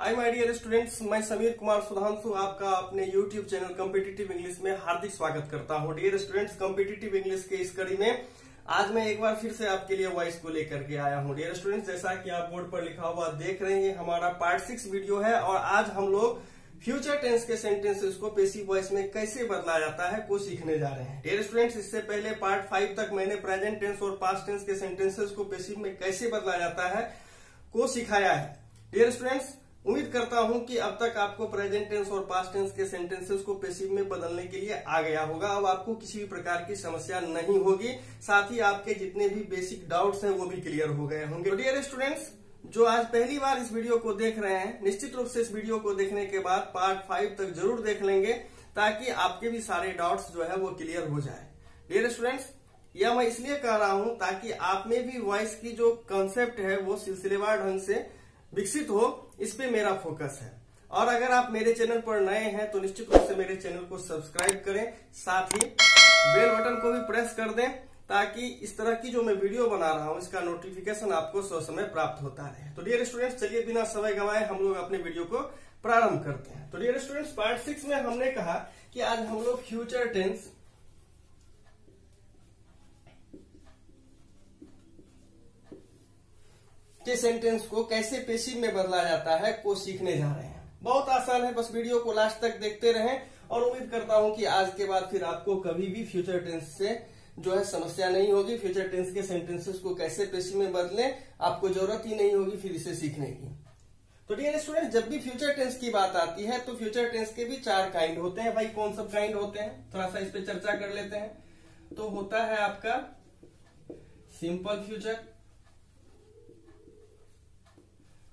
Hi my dear students, मैं समीर कुमार सुधांशु आपका अपने यूट्यूब चैनल कॉम्पिटिटिव इंग्लिश में हार्दिक स्वागत करता हूं। डियर स्टूडेंट्स, कॉम्पिटिटिव इंग्लिश के इस कड़ी में आज मैं एक बार फिर से आपके लिए वॉइस को लेकर के आया हूं। डियर स्टूडेंट्स, जैसा कि आप बोर्ड पर लिखा हुआ देख रहे हैं, हमारा पार्ट 6 वीडियो है और आज हम लोग फ्यूचर टेंस के सेंटेंसेस को पैसिव वॉइस में कैसे बदला जाता है को सीखने जा रहे हैं। डियर स्टूडेंट्स, इससे पहले पार्ट 5 तक मैंने प्रेजेंट टेंस और पास्ट टेंस के सेंटेंसेस को पैसिव में कैसे बदला जाता है को सिखाया है। डियर स्टूडेंट्स, उम्मीद करता हूं कि अब तक आपको प्रेजेंट टेंस और पास्ट टेंस के सेंटेंसेस को पैसिव में बदलने के लिए आ गया होगा। अब आपको किसी भी प्रकार की समस्या नहीं होगी, साथ ही आपके जितने भी बेसिक डाउट्स हैं वो भी क्लियर हो गए होंगे। तो डियर स्टूडेंट्स, जो आज पहली बार इस वीडियो को देख रहे हैं, निश्चित रूप से इस वीडियो को देखने के बाद पार्ट 5 तक जरूर देख लेंगे ताकि आपके भी सारे डाउट्स जो है वो क्लियर हो जाए। डियर स्टूडेंट्स, यह मैं इसलिए कह रहा हूं ताकि आप में भी वॉइस की जो कंसेप्ट है वो सिलसिलेवार ढंग से विकसित हो, इस पे मेरा फोकस है। और अगर आप मेरे चैनल पर नए हैं तो निश्चित रूप से मेरे चैनल को सब्सक्राइब करें, साथ ही बेल बटन को भी प्रेस कर दें ताकि इस तरह की जो मैं वीडियो बना रहा हूं इसका नोटिफिकेशन आपको समय प्राप्त होता रहे। तो डियर स्टूडेंट्स, चलिए बिना समय गंवाए हम लोग अपने वीडियो को प्रारंभ करते हैं। तो डियर स्टूडेंट्स, पार्ट 6 में हमने कहा कि आज हम लोग फ्यूचर टेंस के सेंटेंस को कैसे पैसिव में बदला जाता है को सीखने जा रहे हैं। बहुत आसान है, बस वीडियो को लास्ट तक देखते रहें और उम्मीद करता हूं कि आज के बाद फिर आपको कभी भी फ्यूचर टेंस से जो है समस्या नहीं होगी। फ्यूचर टेंस के सेंटेंसेस को कैसे पैसिव में बदलें आपको जरूरत ही नहीं होगी फिर इसे सीखने की। तो डियर स्टूडेंट, जब भी फ्यूचर टेंस की बात आती है तो फ्यूचर टेंस के भी 4 काइंड होते हैं। भाई कौन सब काइंड होते हैं, थोड़ा सा इस पे चर्चा कर लेते हैं। तो होता है आपका सिंपल फ्यूचर,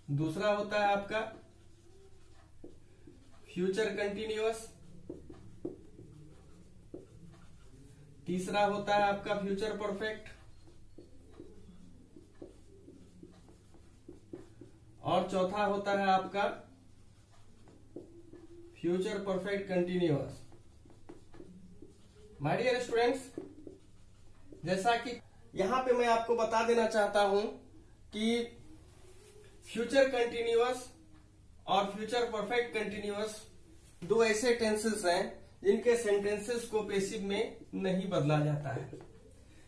दूसरा होता है आपका फ्यूचर कंटिन्यूअस, तीसरा होता है आपका फ्यूचर परफेक्ट और चौथा होता है आपका future perfect continuous. My dear students, जैसा कि यहां पे मैं आपको बता देना चाहता हूं कि फ्यूचर कंटिन्यूअस और फ्यूचर परफेक्ट कंटिन्यूअस दो ऐसे टेंसेस हैं जिनके सेंटेंसेस को पैसिव में नहीं बदला जाता है।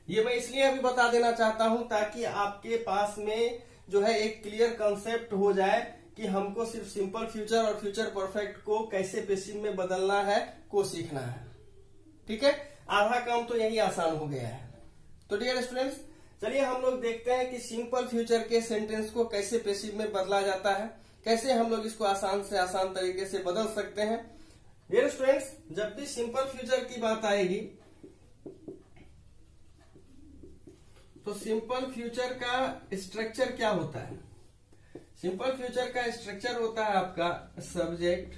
ये मैं इसलिए अभी बता देना चाहता हूं ताकि आपके पास में जो है एक क्लियर कंसेप्ट हो जाए कि हमको सिर्फ सिंपल फ्यूचर और फ्यूचर परफेक्ट को कैसे पैसिव में बदलना है को सीखना है। ठीक है, आधा काम तो यही आसान हो गया है। तो डियर स्टूडेंट्स, चलिए हम लोग देखते हैं कि सिंपल फ्यूचर के सेंटेंस को कैसे पैसिव में बदला जाता है, कैसे हम लोग इसको आसान से आसान तरीके से बदल सकते हैं। डियर स्टूडेंट्स, जब भी सिंपल फ्यूचर की बात आएगी तो सिंपल फ्यूचर का स्ट्रक्चर क्या होता है? सिंपल फ्यूचर का स्ट्रक्चर होता है आपका सब्जेक्ट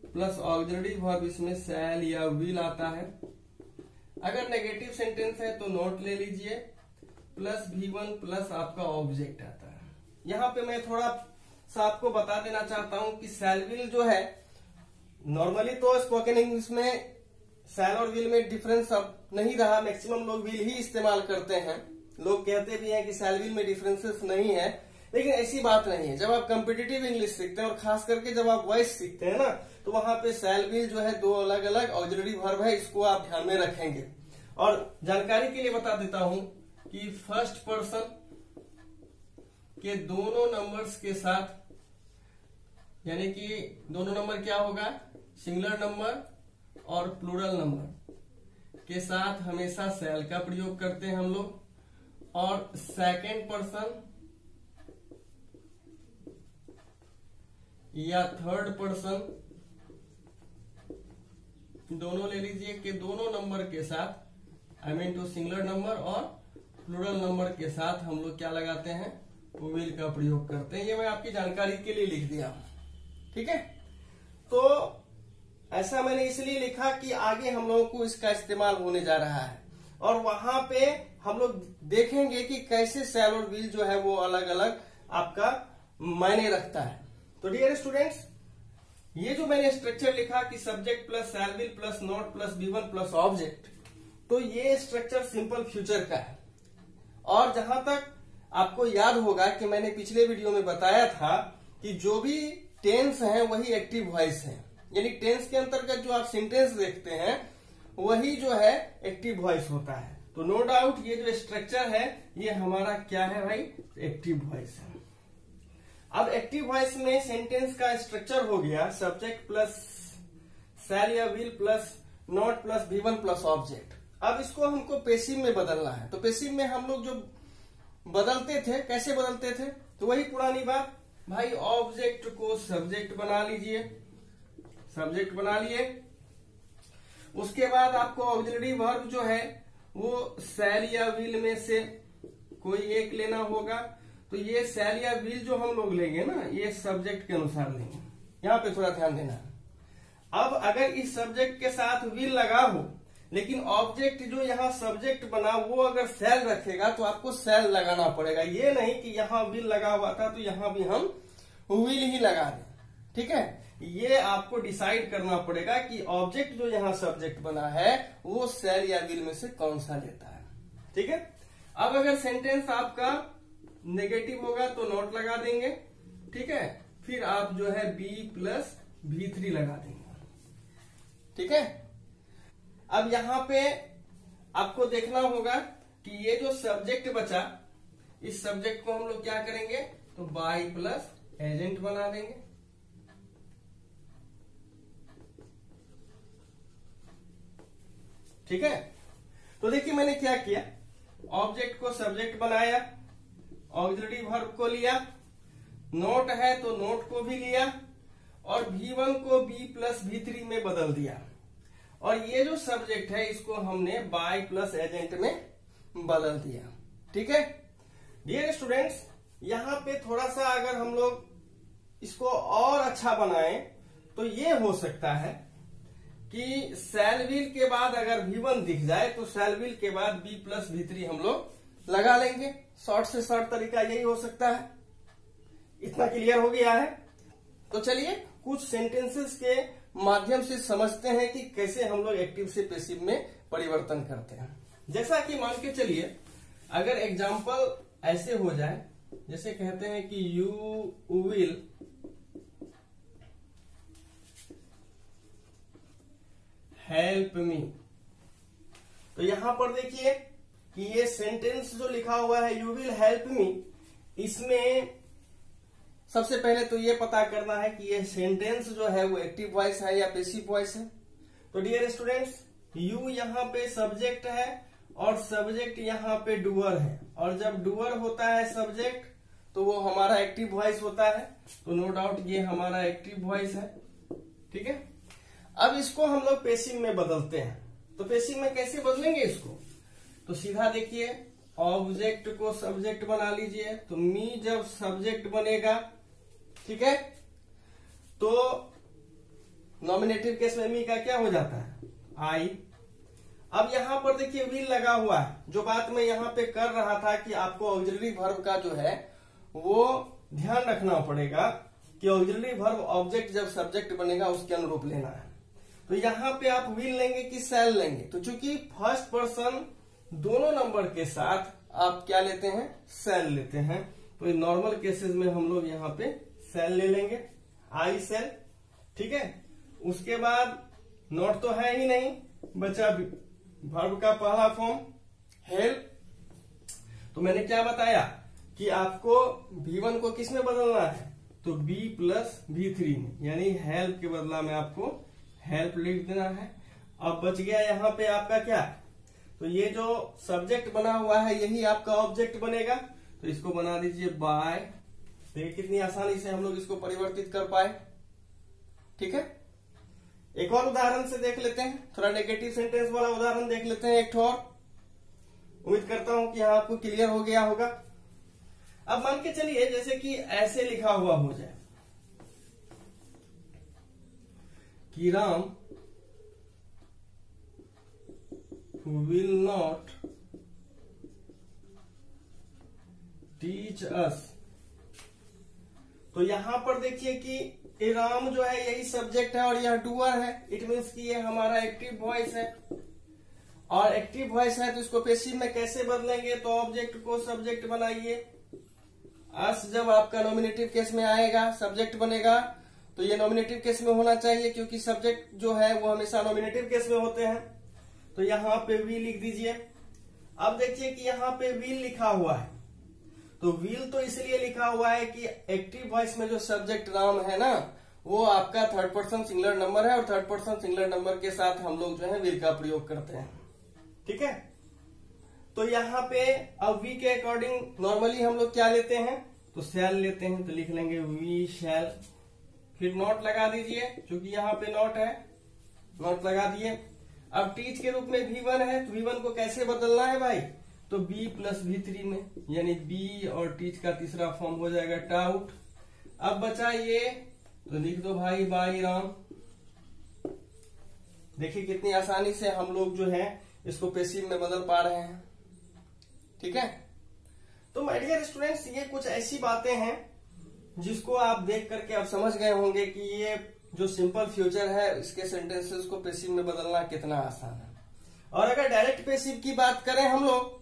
प्लस ऑक्सिलरी वर्ब, इसमें शैल या विल आता है। अगर नेगेटिव सेंटेंस है तो नॉट ले लीजिए, प्लस V1 प्लस आपका ऑब्जेक्ट आता है। यहां पे मैं थोड़ा सा आपको बता देना चाहता हूं कि शैल विल जो है, नॉर्मली तो स्पोकन इंग्लिश में शैल और विल में डिफरेंस अब नहीं रहा, मैक्सिमम लोग विल ही इस्तेमाल करते हैं। लोग कहते भी हैं कि शैल विल में डिफरेंसेस नहीं है, लेकिन ऐसी बात नहीं है। जब आप कॉम्पिटिटिव इंग्लिश सीखते हैं और खास करके जब आप वॉइस सीखते हैं ना, तो वहां पे शैल विल जो है दो अलग अलग ऑक्सिलरी वर्ब है, इसको आप ध्यान में रखेंगे। और जानकारी के लिए बता देता हूं कि फर्स्ट पर्सन के दोनों नंबर्स के साथ, यानी कि दोनों नंबर क्या होगा, सिंगुलर नंबर और प्लूरल नंबर के साथ हमेशा शैल का प्रयोग करते हैं हम लोग। और सेकंड पर्सन या थर्ड पर्सन, दोनों ले लीजिए, कि दोनों नंबर के साथ I mean two singular number और प्लूरल नंबर के साथ हम लोग क्या लगाते हैं, विल का प्रयोग करते हैं। ये मैं आपकी जानकारी के लिए लिख दिया। ठीक है, तो ऐसा मैंने इसलिए लिखा कि आगे हम लोगों को इसका इस्तेमाल होने जा रहा है और वहां पे हम लोग देखेंगे कि कैसे शैल और विल जो है वो अलग अलग आपका मायने रखता है। तो डियर स्टूडेंट्स, ये जो मैंने स्ट्रक्चर लिखा कि subject plus shall will plus not plus V1 plus object, तो ये स्ट्रक्चर सिंपल फ्यूचर का है। और जहां तक आपको याद होगा कि मैंने पिछले वीडियो में बताया था कि जो भी टेंस है वही एक्टिव वॉइस है, यानी टेंस के अंतर्गत जो आप सेंटेंस देखते हैं वही जो है एक्टिव वॉइस होता है। तो नो डाउट ये जो स्ट्रक्चर है ये हमारा क्या है भाई, एक्टिव वॉइस है। अब एक्टिव वॉइस में सेंटेंस का स्ट्रक्चर हो गया सब्जेक्ट प्लस शैल या will plus not plus V1 plus object. अब इसको हमको पेसिव में बदलना है। तो पेसिव में हम लोग जो बदलते थे, कैसे बदलते थे, तो वही पुरानी बात भाई, ऑब्जेक्ट को सब्जेक्ट बना लीजिए, सब्जेक्ट बना लिए। उसके बाद आपको ऑक्सिलरी वर्ब जो है वो शैल या विल में से कोई एक लेना होगा। तो ये शैल या विल जो हम लोग लेंगे ना, ये सब्जेक्ट के अनुसार लेंगे। यहाँ पे थोड़ा ध्यान देना है। अब अगर इस सब्जेक्ट के साथ विल लगा हो, लेकिन ऑब्जेक्ट जो यहाँ सब्जेक्ट बना वो अगर शैल रखेगा तो आपको शैल लगाना पड़ेगा। ये नहीं कि यहाँ विल लगा हुआ था तो यहाँ भी हम विल ही लगा दें। ठीक है, ये आपको डिसाइड करना पड़ेगा कि ऑब्जेक्ट जो यहाँ सब्जेक्ट बना है वो शैल या विल में से कौन सा लेता है। ठीक है, अब अगर सेंटेंस आपका नेगेटिव होगा तो नॉट लगा देंगे। ठीक है, फिर आप जो है B प्लस V3 लगा देंगे। ठीक है, अब यहाँ पे आपको देखना होगा कि ये जो सब्जेक्ट बचा, इस सब्जेक्ट को हम लोग क्या करेंगे, तो बाय प्लस एजेंट बना देंगे। ठीक है, तो देखिए मैंने क्या किया, ऑब्जेक्ट को सब्जेक्ट बनाया, ऑक्सिलरी वर्ब को लिया, नोट है तो नोट को भी लिया और V1 को B प्लस V3 में बदल दिया। और ये जो सब्जेक्ट है इसको हमने बाय प्लस एजेंट में बदल दिया। ठीक है डियर स्टूडेंट्स, यहाँ पे थोड़ा सा अगर हम लोग इसको और अच्छा बनाएं तो ये हो सकता है कि शैल विल के बाद अगर V1 दिख जाए तो शैल विल के बाद B प्लस V3 हम लोग लगा लेंगे। शॉर्ट से शॉर्ट तरीका यही हो सकता है। इतना क्लियर हो गया है? तो चलिए कुछ सेंटेंसेस के माध्यम से समझते हैं कि कैसे हम लोग एक्टिव से पैसिव में परिवर्तन करते हैं। जैसा कि मान के चलिए अगर एग्जाम्पल ऐसे हो जाए, जैसे कहते हैं कि यू विल हेल्प मी। तो यहां पर देखिए कि ये सेंटेंस जो लिखा हुआ है यू विल हेल्प मी, इसमें सबसे पहले तो ये पता करना है कि ये सेंटेंस जो है वो एक्टिव वॉइस है या पैसिव वॉइस है। तो डियर स्टूडेंट्स, यू यहाँ पे सब्जेक्ट है और सब्जेक्ट यहाँ पे डूअर है, और जब डूअर होता है सब्जेक्ट तो वो हमारा एक्टिव वॉइस होता है। तो नो डाउट ये हमारा एक्टिव वॉइस है। ठीक है, अब इसको हम लोग पैसिव में बदलते हैं। तो पैसिव में कैसे बदलेंगे इसको, तो सीधा देखिए ऑब्जेक्ट को सब्जेक्ट बना लीजिए। तो मी जब सब्जेक्ट बनेगा, ठीक है, तो नॉमिनेटिव केस में मी का क्या हो जाता है, आई। अब यहां पर देखिए विल लगा हुआ है। जो बात मैं यहां पे कर रहा था कि आपको ऑक्सिलरी वर्ब का जो है वो ध्यान रखना पड़ेगा कि ऑक्सिलरी वर्ब ऑब्जेक्ट जब सब्जेक्ट बनेगा उसके अनुरूप लेना है। तो यहां पे आप विल लेंगे कि शैल लेंगे, तो चूंकि फर्स्ट पर्सन दोनों नंबर के साथ आप क्या लेते हैं, शैल लेते हैं। तो नॉर्मल केसेस में हम लोग यहाँ पे शैल ले लेंगे, आई शैल। ठीक है, उसके बाद नॉट तो है ही नहीं, बचा वर्ब का पहला फॉर्म हेल्प। तो मैंने क्या बताया कि आपको V1 को किस में बदलना है, तो B प्लस V3 में, यानी हेल्प के बदला में आपको हेल्प लिख देना है। अब बच गया यहाँ पे आपका क्या, तो ये जो सब्जेक्ट बना हुआ है यही आपका ऑब्जेक्ट बनेगा। तो इसको बना दीजिए बाय। देखिए कितनी आसानी से हम लोग इसको परिवर्तित कर पाए। ठीक है, एक और उदाहरण से देख लेते हैं, थोड़ा नेगेटिव सेंटेंस वाला उदाहरण देख लेते हैं एक और। उम्मीद करता हूं कि आपको क्लियर हो गया होगा। अब मान के चलिए जैसे कि ऐसे लिखा हुआ हो जाए कि Ram will not teach us। तो यहां पर देखिए कि राम जो है यही सब्जेक्ट है और यह डूअर है। इट मीन्स कि ये हमारा एक्टिव वॉइस है, और एक्टिव वॉइस है तो इसको पैसिव में कैसे बदलेंगे, तो ऑब्जेक्ट को सब्जेक्ट बनाइए। अस जब आपका नॉमिनेटिव केस में आएगा, सब्जेक्ट बनेगा, तो ये नॉमिनेटिव केस में होना चाहिए, क्योंकि सब्जेक्ट जो है वो हमेशा नॉमिनेटिव केस में होते हैं। तो यहाँ पे वी लिख दीजिए। अब देखिए कि यहाँ पे व्हील लिखा हुआ है, तो व्हील तो इसलिए लिखा हुआ है कि एक्टिव वॉइस में जो सब्जेक्ट नाम है ना, वो आपका थर्ड पर्सन सिंगुलर नंबर है, और थर्ड पर्सन सिंगुलर नंबर के साथ हम लोग जो है व्हील का प्रयोग करते हैं। ठीक है, तो यहाँ पे अब वी के अकॉर्डिंग नॉर्मली हम लोग क्या लेते हैं, तो शैल लेते हैं, तो लिख लेंगे वी शैल, फिर नॉट लगा दीजिए, क्योंकि यहाँ पे नॉट है, नॉट लगा दिए। अब टीच के रूप में V1 है, तो V1 को कैसे बदलना है भाई, तो B प्लस V3 में, यानी B और टीच का तीसरा फॉर्म हो जाएगा टाउट। अब बचा ये, तो लिख दो भाई बाई राम। देखिए कितनी आसानी से हम लोग जो है इसको पैसिव में बदल पा रहे हैं। ठीक है, तो माय डियर स्टूडेंट्स, ये कुछ ऐसी बातें हैं जिसको आप देख करके आप समझ गए होंगे कि ये जो सिंपल फ्यूचर है इसके सेंटेंसेस को पैसिव में बदलना कितना आसान है। और अगर डायरेक्ट पैसिव की बात करें हम लोग,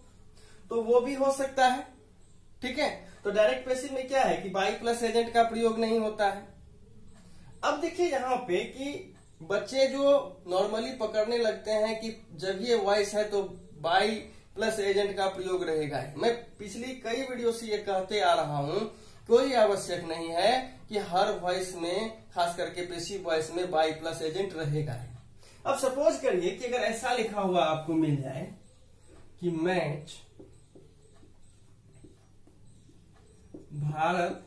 तो वो भी हो सकता है। ठीक है, तो डायरेक्ट पैसिव में क्या है कि बाई प्लस एजेंट का प्रयोग नहीं होता है। अब देखिए यहाँ पे कि बच्चे जो नॉर्मली पकड़ने लगते हैं कि जब ये वॉइस है तो बाई प्लस एजेंट का प्रयोग रहेगा। मैं पिछली कई वीडियो से ये कहते आ रहा हूं, कोई आवश्यक नहीं है कि हर वॉइस में, खास करके पैसिव वॉइस में बाई प्लस एजेंट रहेगा। अब सपोज करिए कि अगर ऐसा लिखा हुआ आपको मिल जाए कि मैच भारत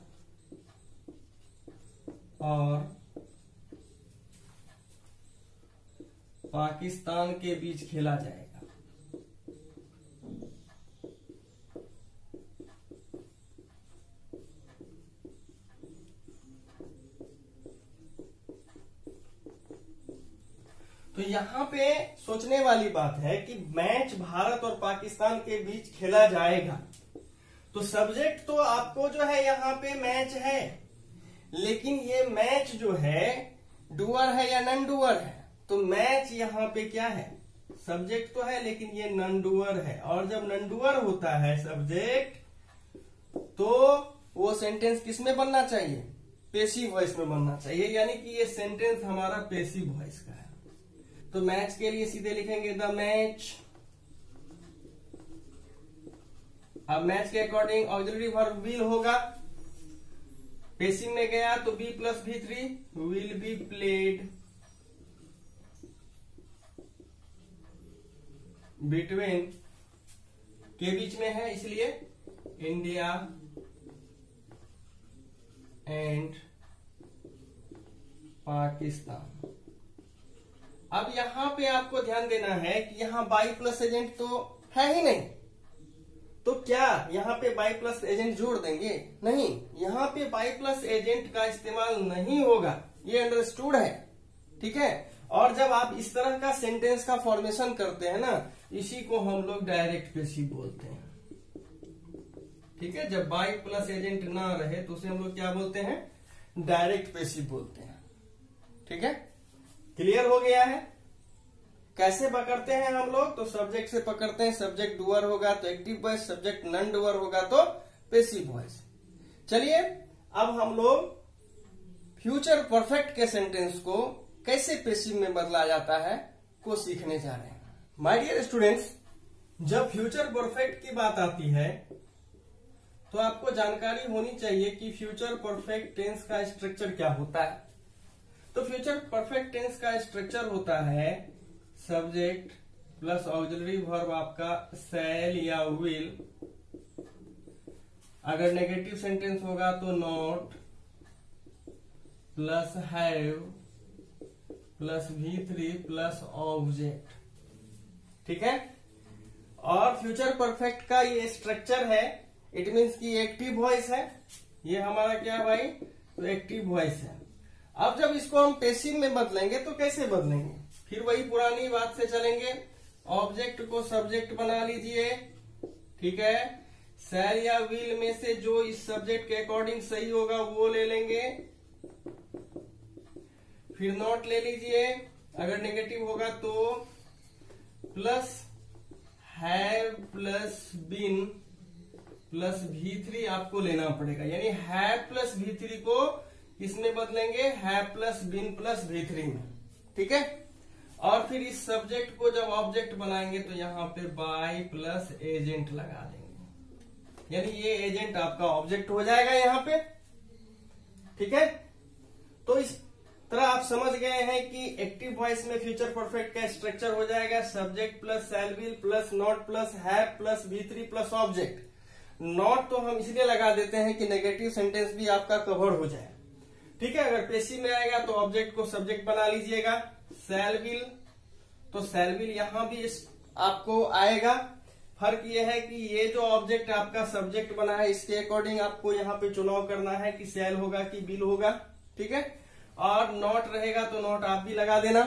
और पाकिस्तान के बीच खेला जाएगा, तो यहाँ पे सोचने वाली बात है कि मैच भारत और पाकिस्तान के बीच खेला जाएगा, तो सब्जेक्ट तो आपको जो है यहाँ पे मैच है, लेकिन ये मैच जो है डूअर है या नन डूअर है, तो मैच यहाँ पे क्या है, सब्जेक्ट तो है लेकिन ये नन डूअर है। और जब नन डूअर होता है सब्जेक्ट, तो वो सेंटेंस किस में बनना चाहिए, पैसिव वॉइस में बनना चाहिए, यानी कि ये सेंटेंस हमारा पैसिव वॉइस का है। तो मैच के लिए सीधे लिखेंगे द मैच। अब मैच के अकॉर्डिंग ऑक्सिलरी वर्ब विल होगा, पैसिव में गया तो B plus V3 will be played between, के बीच में है इसलिए इंडिया एंड पाकिस्तान। अब यहां पे आपको ध्यान देना है कि यहां बाई प्लस एजेंट तो है ही नहीं, तो क्या यहाँ पे बाई प्लस एजेंट जोड़ देंगे, नहीं, यहाँ पे बाई प्लस एजेंट का इस्तेमाल नहीं होगा, ये अंडरस्टूड है। ठीक है, और जब आप इस तरह का सेंटेंस का फॉर्मेशन करते हैं ना, इसी को हम लोग डायरेक्ट पैसिव बोलते हैं। ठीक है, जब बाई प्लस एजेंट ना रहे तो उसे हम लोग क्या बोलते हैं, डायरेक्ट पैसिव बोलते हैं। ठीक है, क्लियर हो गया है। कैसे पकड़ते हैं हम लोग, तो सब्जेक्ट से पकड़ते हैं, सब्जेक्ट डूअर होगा तो active voice, subject non doer होगा तो पैसिव वॉइस। चलिए अब हम लोग फ्यूचर परफेक्ट के सेंटेंस को कैसे पैसिव में बदला जाता है को सीखने जा रहे हैं। माय डियर स्टूडेंट्स, जब फ्यूचर परफेक्ट की बात आती है तो आपको जानकारी होनी चाहिए कि फ्यूचर परफेक्ट टेंस का स्ट्रक्चर क्या होता है। तो फ्यूचर परफेक्ट टेंस का स्ट्रक्चर होता है सब्जेक्ट प्लस ऑक्सिलरी वर्ब आपका शैल या विल, अगर नेगेटिव सेंटेंस होगा तो not plus have plus V3 plus object. ठीक है, और फ्यूचर परफेक्ट का ये स्ट्रक्चर है, इट मीन्स कि एक्टिव वॉइस है, ये हमारा क्या है भाई, तो एक्टिव वॉइस है। अब जब इसको हम पैसिव में बदलेंगे तो कैसे बदलेंगे, फिर वही पुरानी बात से चलेंगे, ऑब्जेक्ट को सब्जेक्ट बना लीजिए। ठीक है, शैल या विल में से जो इस सब्जेक्ट के अकॉर्डिंग सही होगा वो ले लेंगे, फिर नॉट ले लीजिए, अगर नेगेटिव होगा तो plus have plus been plus V3 आपको लेना पड़ेगा, यानी हैव प्लस V3 को इसमें बदलेंगे have plus been plus V3 में, ठीक है। और फिर इस सब्जेक्ट को जब ऑब्जेक्ट बनाएंगे तो यहाँ पे बाय प्लस एजेंट लगा देंगे, यानी ये एजेंट आपका ऑब्जेक्ट हो जाएगा यहाँ पे, ठीक है। तो इस तरह आप समझ गए हैं कि एक्टिव वॉइस में फ्यूचर परफेक्ट का स्ट्रक्चर हो जाएगा subject plus shall will plus not plus have plus V3 plus object. Not तो हम इसलिए लगा देते हैं कि नेगेटिव सेंटेंस भी आपका कवर हो जाए, ठीक है। अगर पेसिव में आएगा तो ऑब्जेक्ट को सब्जेक्ट बना लीजिएगा। शैल विल तो शैल विल यहां भी आपको आएगा। फर्क ये है कि ये जो ऑब्जेक्ट आपका सब्जेक्ट बना है इसके अकॉर्डिंग आपको यहाँ पे चुनाव करना है कि शैल होगा कि विल होगा, ठीक है। और नॉट रहेगा तो नॉट आप भी लगा देना।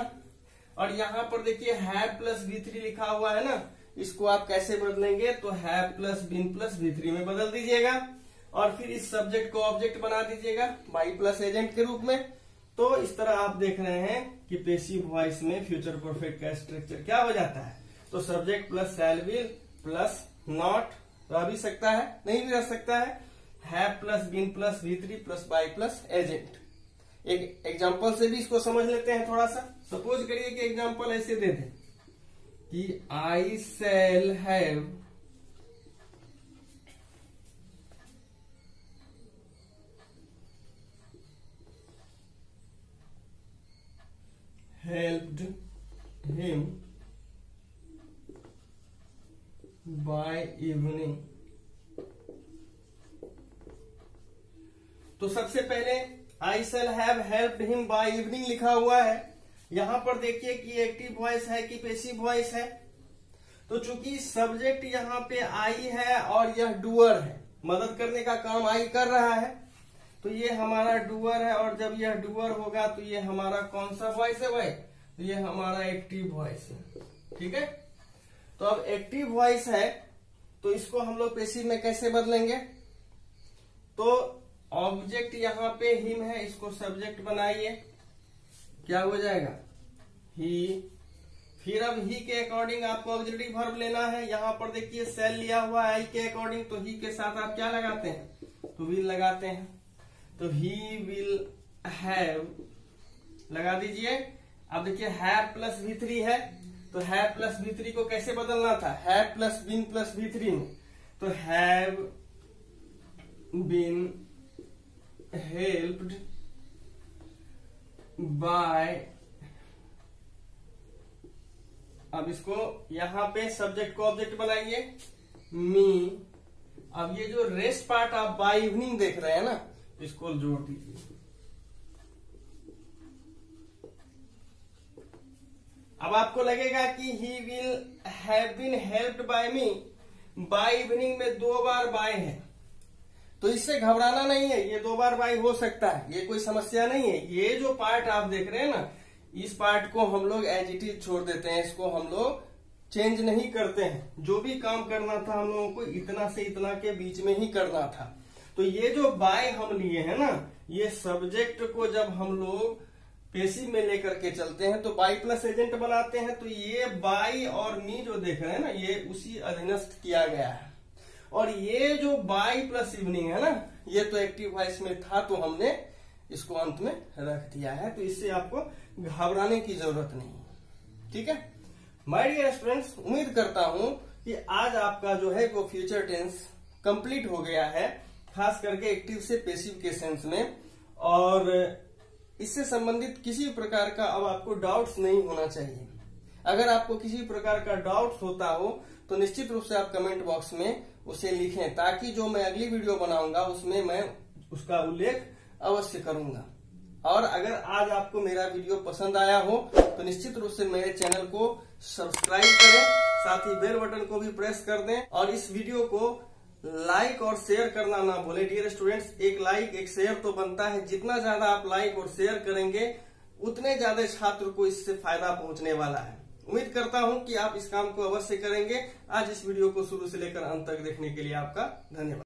और यहाँ पर देखिए हैव प्लस V3 लिखा हुआ है ना, इसको आप कैसे बदलेंगे तो have plus been plus V3 में बदल दीजिएगा। और फिर इस सब्जेक्ट को ऑब्जेक्ट बना दीजिएगा बाई प्लस एजेंट के रूप में। तो इस तरह आप देख रहे हैं कि पेसिव वॉइस में फ्यूचर परफेक्ट का स्ट्रक्चर क्या हो जाता है। तो subject plus shall will plus not रह भी सकता है, नहीं भी रह सकता है, have plus been plus V3 plus by plus agent. एक एग्जाम्पल से भी इसको समझ लेते हैं थोड़ा सा। सपोज करिए कि एग्जाम्पल ऐसे दे दें कि I shall have helped him by evening। तो सबसे पहले I shall have helped him by evening लिखा हुआ है। यहां पर देखिए कि एक्टिव वॉइस है कि पेसिव वॉइस है। तो चूंकि सब्जेक्ट यहाँ पे आई है और यह डूअर है, मदद करने का काम आई कर रहा है, तो ये हमारा डूअर है। और जब यह डूअर होगा तो ये हमारा कौन सा वॉइस है भाई, तो ये हमारा एक्टिव वॉइस है, ठीक है। तो अब एक्टिव वॉइस है तो इसको हम लोग पेसिव में कैसे बदलेंगे। तो ऑब्जेक्ट यहाँ पे हिम है, इसको सब्जेक्ट बनाइए, क्या हो जाएगा ही। फिर अब ही के अकॉर्डिंग आपको ऑक्सिलरी वर्ब लेना है। यहाँ पर देखिए शैल लिया हुआ है आई के अकॉर्डिंग, तो ही के साथ आप क्या लगाते हैं तो विल लगाते हैं। तो ही विल हैव लगा दीजिए। अब देखिए हैव प्लस V3 है, तो हैव प्लस V3 को कैसे बदलना था, have plus been plus V3 में। तो हैव बीन हेल्प्ड बाय, अब इसको यहां पे सब्जेक्ट को ऑब्जेक्ट बनाइए मी। अब ये जो रेस्ट पार्ट आप बाय इवनिंग देख रहे हैं ना, इसको जोड़ दीजिए। अब आपको लगेगा कि he will have been helped by me, by evening में 2 बार बाय है, तो इससे घबराना नहीं है, ये 2 बार बाय हो सकता है, ये कोई समस्या नहीं है। ये जो पार्ट आप देख रहे हैं ना, इस पार्ट को हम लोग एज इट इज छोड़ देते हैं, इसको हम लोग चेंज नहीं करते हैं। जो भी काम करना था हम लोगों को इतना से इतना के बीच में ही करना था। तो ये जो बाय हम लिए हैं ना, ये सब्जेक्ट को जब हम लोग पेसिव में लेकर के चलते हैं तो बाई प्लस एजेंट बनाते हैं। तो ये बाई और मी जो देख रहे हैं ना, ये उसी अधीनस्थ किया गया है। और ये जो बाई प्लस इवनिंग है ना, ये तो एक्टिव वॉइस में था, तो हमने इसको अंत में रख दिया है। तो इससे आपको घबराने की जरूरत नहीं है, ठीक है। माय डियर स्टूडेंट्स, उम्मीद करता हूं कि आज आपका जो है वो फ्यूचर टेंस कंप्लीट हो गया है, खास करके एक्टिव से पेसिव के सेंस में। और इससे संबंधित किसी प्रकार का अब आपको डाउट्स नहीं होना चाहिए। अगर आपको किसी प्रकार का डाउट्स होता हो तो निश्चित रूप से आप कमेंट बॉक्स में उसे लिखें, ताकि जो मैं अगली वीडियो बनाऊंगा उसमें मैं उसका उल्लेख अवश्य करूंगा। और अगर आज आपको मेरा वीडियो पसंद आया हो तो निश्चित रूप से मेरे चैनल को सब्सक्राइब करें, साथ ही बेल बटन को भी प्रेस कर दें। और इस वीडियो को लाइक और शेयर करना ना भूलें। डियर स्टूडेंट्स, एक लाइक एक शेयर तो बनता है, जितना ज्यादा आप लाइक और शेयर करेंगे उतने ज्यादा छात्र को इससे फायदा पहुंचने वाला है। उम्मीद करता हूं कि आप इस काम को अवश्य करेंगे। आज इस वीडियो को शुरू से लेकर अंत तक देखने के लिए आपका धन्यवाद।